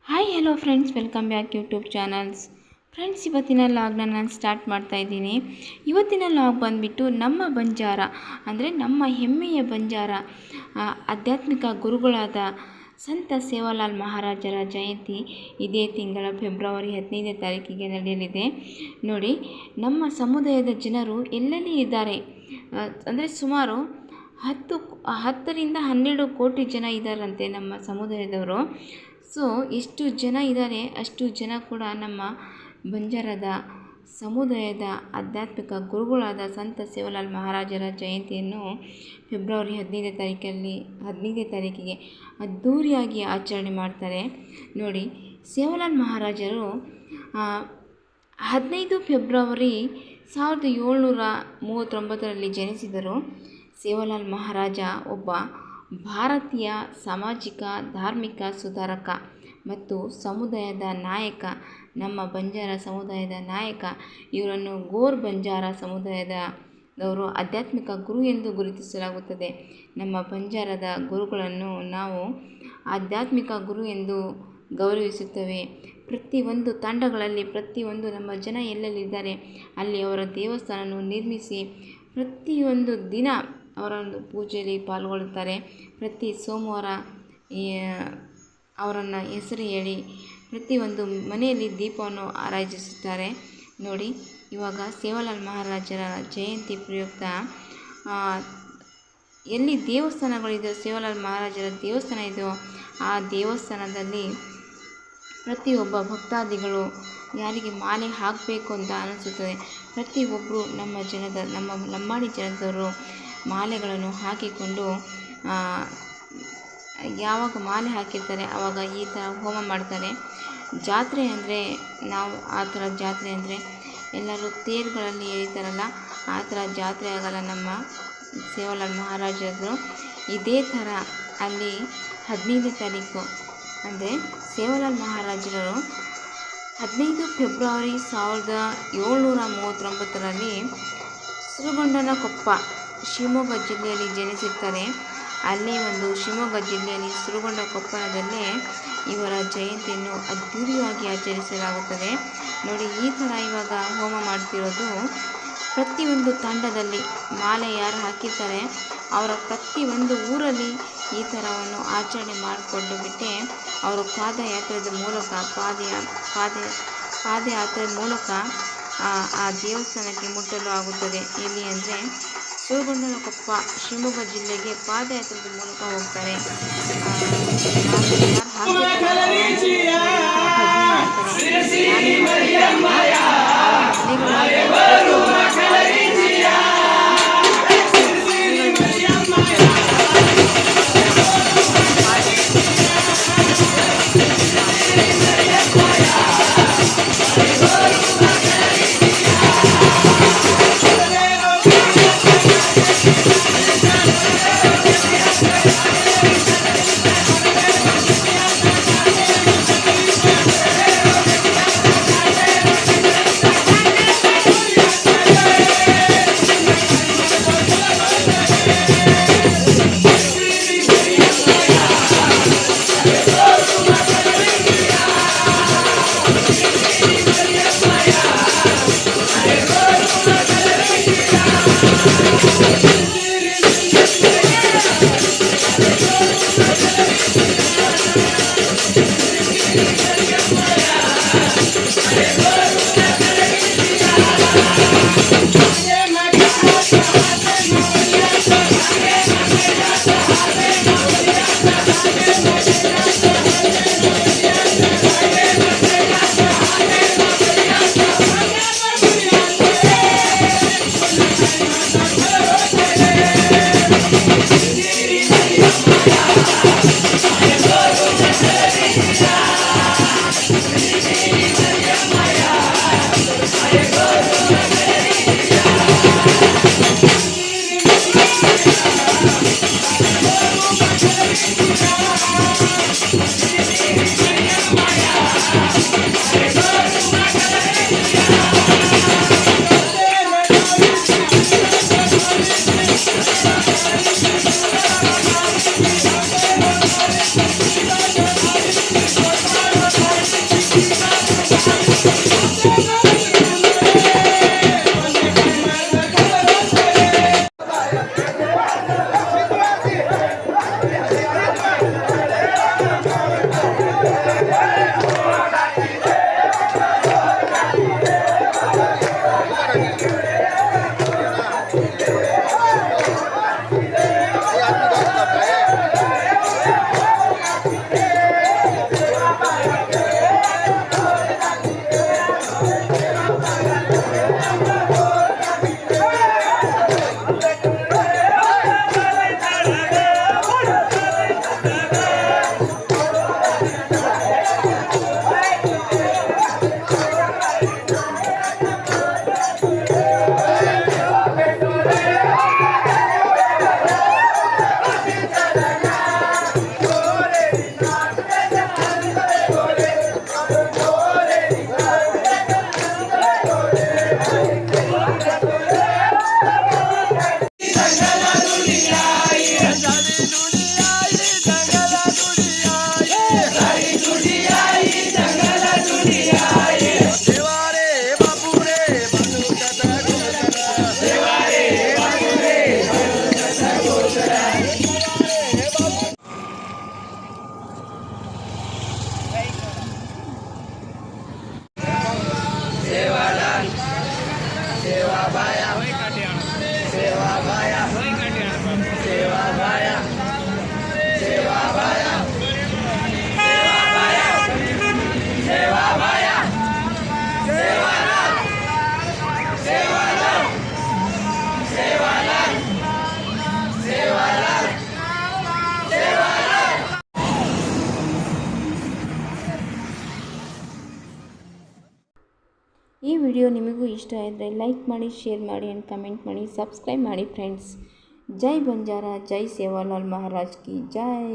Hi hello friends, welcome back YouTube channels. Friends, ಇವತ್ತಿನ ಲಾಗ್ನ ನಾನು start ಮಾಡ್ತಾ ಇದ್ದೀನಿ. ಇವತ್ತಿನ ಲಾಗ್ ಬಂದುಬಿಟ್ಟು ನಮ್ಮ ಬಂಜಾರ ಅಂದರೆ ನಮ್ಮ ಹೆಮ್ಮೆಯ ಬಂಜಾರ ಆಧ್ಯಾತ್ಮಿಕ ಗುರುಗಳಾದ ಸಂತ ಸೇವಾಲಾಲ್ ಮಹಾರಾಜರ ಜಯಂತಿ ಇದೇ ತಿಂಗಳ ಫೆಬ್ರವರಿ 15ನೇ ತಾರೀಕಿಗೆ ನಡೆಯಲಿದೆ. ನೋಡಿ, ನಮ್ಮ ಸಮುದಾಯದ ಜನರು ಎಲ್ಲೆಲ್ಲಿ ಇದ್ದಾರೆ ಅಂದರೆ ಸುಮಾರು 10ರಿಂದ 12 ಕೋಟಿ ಜನ ಇದ್ದಾರಂತೆ ನಮ್ಮ ಸಮುದಾಯದವರು. ಸೊ ಎಷ್ಟು ಜನ ಇದ್ದಾರೆ ಅಷ್ಟು ಜನ ಕೂಡ ನಮ್ಮ ಬಂಜಾರದ ಸಮುದಾಯದ ಆಧ್ಯಾತ್ಮಿಕ ಗುರುಗಳಾದ ಸಂತ ಸೇವಾಲಾಲ್ ಮಹಾರಾಜರ ಜಯಂತಿಯನ್ನು ಫೆಬ್ರವರಿ 15ನೇ ತಾರೀಕಿಗೆ ಅದ್ಧೂರಿಯಾಗಿ ಆಚರಣೆ ಮಾಡ್ತಾರೆ. ನೋಡಿ, ಸೇವಾಲಾಲ್ ಮಹಾರಾಜರು 15 ಫೆಬ್ರವರಿ 1739ರಲ್ಲಿ ಜನಿಸಿದರು. ಸೇವಾಲಾಲ್ ಮಹಾರಾಜ ಒಬ್ಬ ಭಾರತೀಯ ಸಾಮಾಜಿಕ ಧಾರ್ಮಿಕ ಸುಧಾರಕ ಮತ್ತು ಸಮುದಾಯದ ನಾಯಕ, ನಮ್ಮ ಬಂಜಾರ ಸಮುದಾಯದ ನಾಯಕ. ಇವರನ್ನು ಗೋರ್ ಬಂಜಾರ ಸಮುದಾಯದವರು ಆಧ್ಯಾತ್ಮಿಕ ಗುರು ಎಂದು ಗುರುತಿಸಲಾಗುತ್ತದೆ. ನಮ್ಮ ಬಂಜಾರದ ಗುರುಗಳನ್ನು ನಾವು ಆಧ್ಯಾತ್ಮಿಕ ಗುರು ಎಂದು ಗೌರವಿಸುತ್ತೇವೆ. ಪ್ರತಿಯೊಂದು ತಂಡಗಳಲ್ಲಿ ಪ್ರತಿಯೊಂದು ನಮ್ಮ ಜನ ಎಲ್ಲೆಲ್ಲಿದ್ದಾರೆ ಅಲ್ಲಿ ಅವರ ದೇವಸ್ಥಾನವನ್ನು ನಿರ್ಮಿಸಿ ಪ್ರತಿಯೊಂದು ದಿನ ಅವರೊಂದು ಪೂಜೆಯಲ್ಲಿ ಪಾಲ್ಗೊಳ್ಳುತ್ತಾರೆ. ಪ್ರತಿ ಸೋಮವಾರ ಅವರನ್ನು ಹೆಸರು ಹೇಳಿ ಪ್ರತಿಯೊಂದು ಮನೆಯಲ್ಲಿ ದೀಪವನ್ನು ಆರಾಧಿಸುತ್ತಾರೆ. ನೋಡಿ, ಇವಾಗ ಸೇವಾಲಾಲ್ ಮಹಾರಾಜರ ಜಯಂತಿ ಪ್ರಯುಕ್ತ ಎಲ್ಲಿ ದೇವಸ್ಥಾನಗಳಿದೆಯೋ, ಸೇವಾಲಾಲ್ ಮಹಾರಾಜರ ದೇವಸ್ಥಾನ ಇದೆಯೋ ಆ ದೇವಸ್ಥಾನದಲ್ಲಿ ಪ್ರತಿಯೊಬ್ಬ ಭಕ್ತಾದಿಗಳು ಯಾರಿಗೆ ಮಾಲೆ ಹಾಕಬೇಕು ಅಂತ ಅನಿಸುತ್ತದೆ ಪ್ರತಿಯೊಬ್ಬರು ನಮ್ಮ ಲಂಬಾಣಿ ಜನದವರು ಮಾಲೆಗಳನ್ನು ಹಾಕಿಕೊಂಡು ಯಾವಾಗ ಮಾಲೆ ಹಾಕಿರ್ತಾರೆ ಆವಾಗ ಈ ಥರ ಹೋಮ ಮಾಡ್ತಾರೆ. ಜಾತ್ರೆ ಅಂದರೆ ನಾವು ಆ ಥರ ಜಾತ್ರೆ ಅಂದರೆ ಎಲ್ಲರೂ ತೇರುಗಳಲ್ಲಿ ಎಳಿತಾರಲ್ಲ, ಆ ಥರ ಜಾತ್ರೆ ಆಗಲ್ಲ ನಮ್ಮ ಸೇವಾಲಾಲ್ ಮಹಾರಾಜರು. ಇದೇ ಥರ ಅಲ್ಲಿ 15ನೇ ತಾರೀಕು ಅಂದರೆ ಸೇವಾಲಾಲ್ ಮಹಾರಾಜರು 15 ಫೆಬ್ರವರಿ 1739ರಲ್ಲಿ ಸುರಗೊಂಡನಕೊಪ್ಪ ಶಿವಮೊಗ್ಗ ಜಿಲ್ಲೆಯಲ್ಲಿ ಜನಿಸಿರ್ತಾರೆ. ಅಲ್ಲಿ ಶಿವಮೊಗ್ಗ ಜಿಲ್ಲೆಯಲ್ಲಿ ಸುರಗೊಂಡನಕೊಪ್ಪದಲ್ಲಿ ಇವರ ಜಯಂತಿಯನ್ನು ಅದ್ಧೂರಿಯಾಗಿ ಆಚರಿಸಲಾಗುತ್ತದೆ. ನೋಡಿ, ಈ ಥರ ಇವಾಗ ಹೋಮ ಮಾಡ್ತಿರೋದು ಪ್ರತಿಯೊಂದು ತಂಡದಲ್ಲಿ ಮಾಲೆ ಯಾರು ಹಾಕಿರ್ತಾರೆ ಅವರ ಪ್ರತಿಯೊಂದು ಊರಲ್ಲಿ ಈ ಥರವನ್ನು ಆಚರಣೆ ಮಾಡಿಕೊಂಡು ಬಿಟ್ಟೆ ಅವರು ಪಾದಯಾತ್ರೆಯ ಮೂಲಕ ಆ ದೇವಸ್ಥಾನಕ್ಕೆ ಮುಟ್ಟಲು ಆಗುತ್ತದೆ. ಎಲ್ಲಿ ಅಂದರೆ ಸುರಗೊಂಡನಕೊಪ್ಪ ಶಿವಮೊಗ್ಗ ಜಿಲ್ಲೆಗೆ ಪಾದಯಾತ್ರೆಯ ಮೂಲಕ ಹೋಗ್ತಾರೆ. ಈ ವಿಡಿಯೋ ನಿಮಗೂ ಇಷ್ಟ ಆದರೆ ಲೈಕ್ ಮಾಡಿ, ಶೇರ್ ಮಾಡಿ ಆ್ಯಂಡ್ ಕಮೆಂಟ್ ಮಾಡಿ, ಸಬ್ಸ್ಕ್ರೈಬ್ ಮಾಡಿ ಫ್ರೆಂಡ್ಸ್. ಜೈ ಬಂಜಾರ, ಜೈ ಸೇವಾಲಾಲ್ ಮಹಾರಾಜ್ ಕಿ ಜೈ.